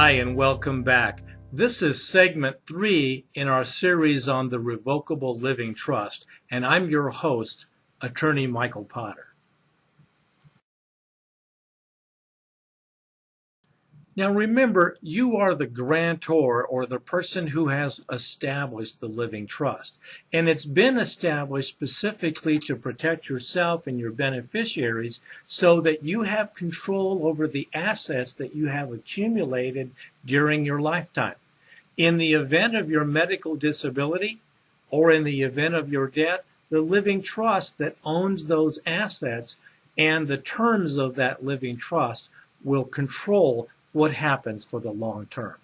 Hi, and welcome back. This is segment 3 in our series on the Revocable Living Trust, and I'm your host, Attorney Michael Potter. Now remember, you are the grantor or the person who has established the living trust. And it's been established specifically to protect yourself and your beneficiaries so that you have control over the assets that you have accumulated during your lifetime. In the event of your medical disability or in the event of your death, the living trust that owns those assets and the terms of that living trust will control what happens for the long term.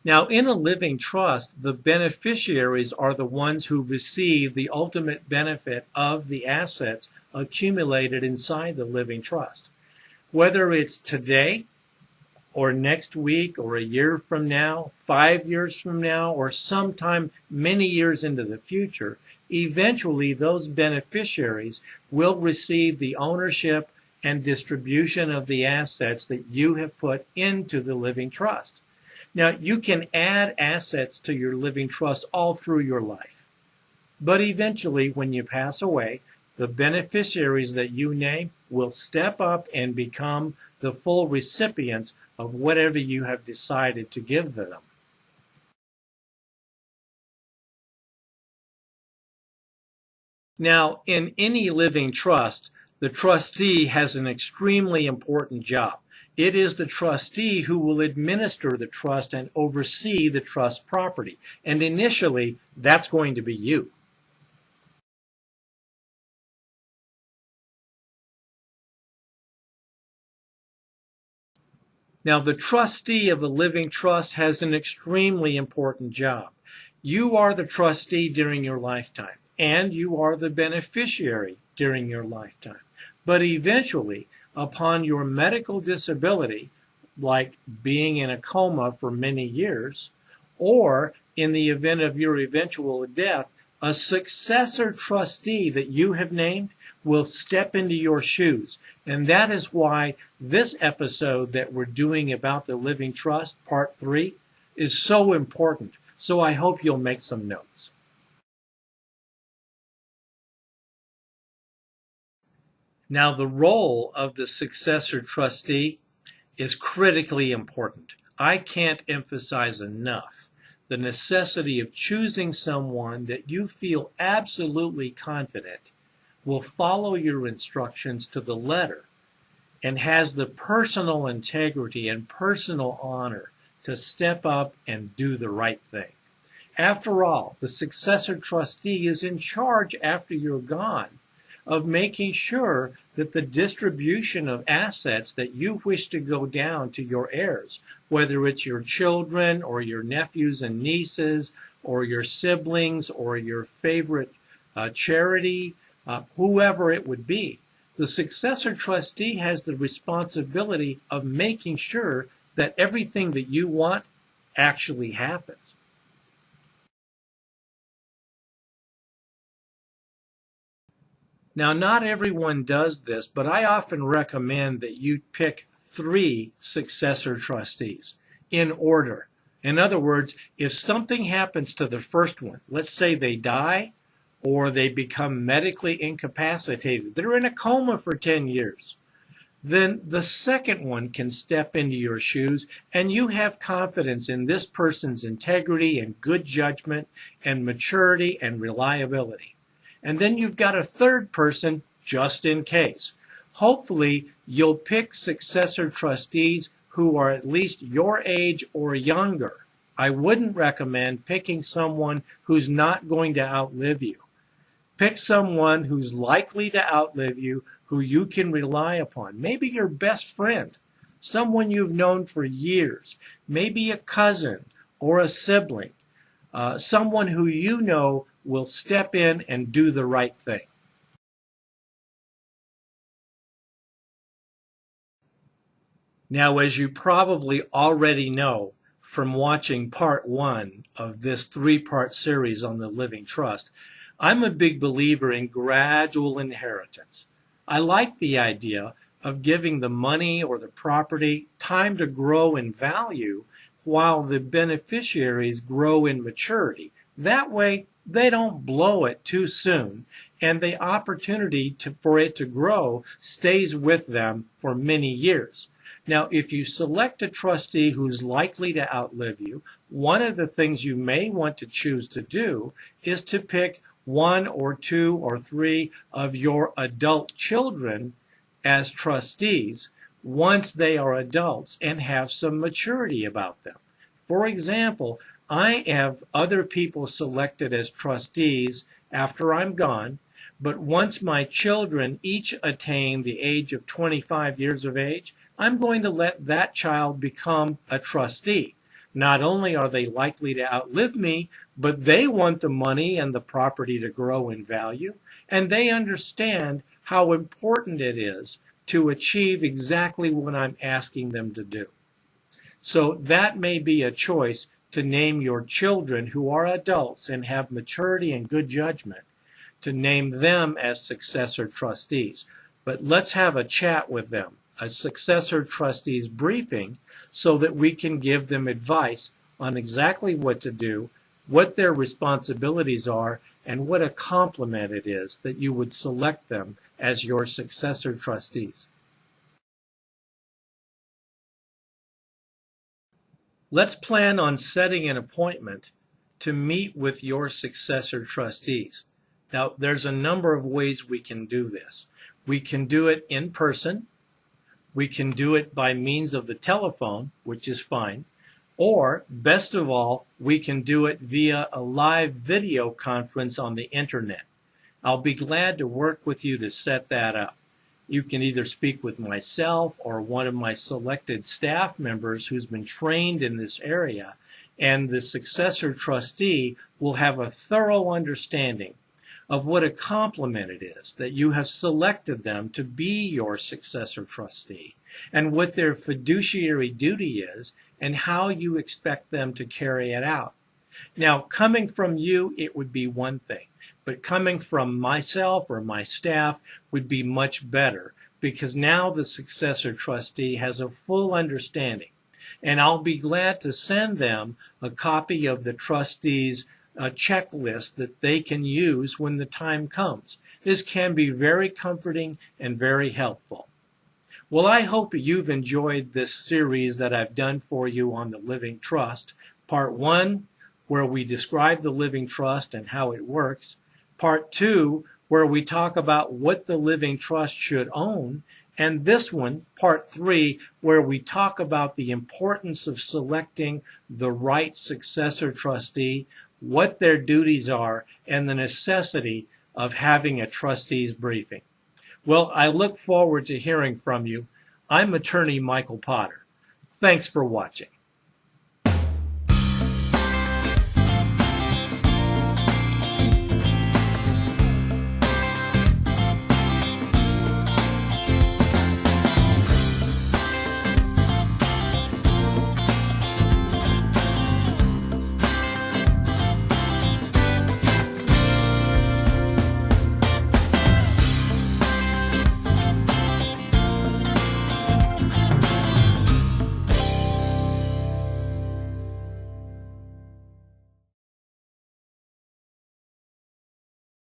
Now, in a living trust, the beneficiaries are the ones who receive the ultimate benefit of the assets accumulated inside the living trust. Whether it's today or next week or a year from now, 5 years from now, or sometime many years into the future, eventually those beneficiaries will receive the ownership and distribution of the assets that you have put into the living trust. Now, you can add assets to your living trust all through your life. But eventually, when you pass away, the beneficiaries that you name will step up and become the full recipients of whatever you have decided to give them. Now, in any living trust, the trustee has an extremely important job. It is the trustee who will administer the trust and oversee the trust property. And initially, that's going to be you. Now, the trustee of a living trust has an extremely important job. You are the trustee during your lifetime, and you are the beneficiary during your lifetime. But eventually, upon your medical disability, like being in a coma for many years, or in the event of your eventual death, a successor trustee that you have named will step into your shoes. And that is why this episode that we're doing about the Living Trust, Part 3, is so important. So I hope you'll make some notes. Now, the role of the successor trustee is critically important. I can't emphasize enough the necessity of choosing someone that you feel absolutely confident will follow your instructions to the letter and has the personal integrity and personal honor to step up and do the right thing. After all, the successor trustee is in charge after you're gone of making sure that the distribution of assets that you wish to go down to your heirs, whether it's your children or your nephews and nieces or your siblings or your favorite charity, whoever it would be, the successor trustee has the responsibility of making sure that everything that you want actually happens. Now, not everyone does this, but I often recommend that you pick 3 successor trustees in order. In other words, if something happens to the first one, let's say they die or they become medically incapacitated, they're in a coma for 10 years, then the second one can step into your shoes and you have confidence in this person's integrity and good judgment and maturity and reliability. And then you've got a third person just in case. Hopefully, you'll pick successor trustees who are at least your age or younger. I wouldn't recommend picking someone who's not going to outlive you. Pick someone who's likely to outlive you, who you can rely upon. Maybe your best friend, someone you've known for years, maybe a cousin or a sibling, someone who you know will step in and do the right thing. Now, as you probably already know from watching part 1 of this 3-part series on the Living Trust, I'm a big believer in gradual inheritance. I like the idea of giving the money or the property time to grow in value while the beneficiaries grow in maturity. That way, they don't blow it too soon, and the opportunity for it to grow stays with them for many years. Now, if you select a trustee who's likely to outlive you, one of the things you may want to choose to do is to pick one or two or three of your adult children as trustees once they are adults and have some maturity about them. For example, I have other people selected as trustees after I'm gone, but once my children each attain the age of 25 years of age, I'm going to let that child become a trustee. Not only are they likely to outlive me, but they want the money and the property to grow in value, and they understand how important it is to achieve exactly what I'm asking them to do. So that may be a choice to name your children who are adults and have maturity and good judgment, to name them as successor trustees. But let's have a chat with them, a successor trustees briefing, so that we can give them advice on exactly what to do, what their responsibilities are, and what a compliment it is that you would select them as your successor trustees. Let's plan on setting an appointment to meet with your successor trustees. Now, there's a number of ways we can do this. We can do it in person. We can do it by means of the telephone, which is fine. Or, best of all, we can do it via a live video conference on the internet. I'll be glad to work with you to set that up. You can either speak with myself or one of my selected staff members who's been trained in this area, and the successor trustee will have a thorough understanding of what a compliment it is that you have selected them to be your successor trustee, and what their fiduciary duty is, and how you expect them to carry it out. Now, coming from you, it would be one thing, but coming from myself or my staff would be much better, because now the successor trustee has a full understanding, and I'll be glad to send them a copy of the trustee's checklist that they can use when the time comes. This can be very comforting and very helpful. Well, I hope you've enjoyed this series that I've done for you on the Living Trust. Part 1, where we describe the Living Trust and how it works. Part 2, where we talk about what the Living Trust should own. And this one, Part 3, where we talk about the importance of selecting the right successor trustee, what their duties are, and the necessity of having a trustees briefing. Well, I look forward to hearing from you. I'm attorney Michael Potter. Thanks for watching.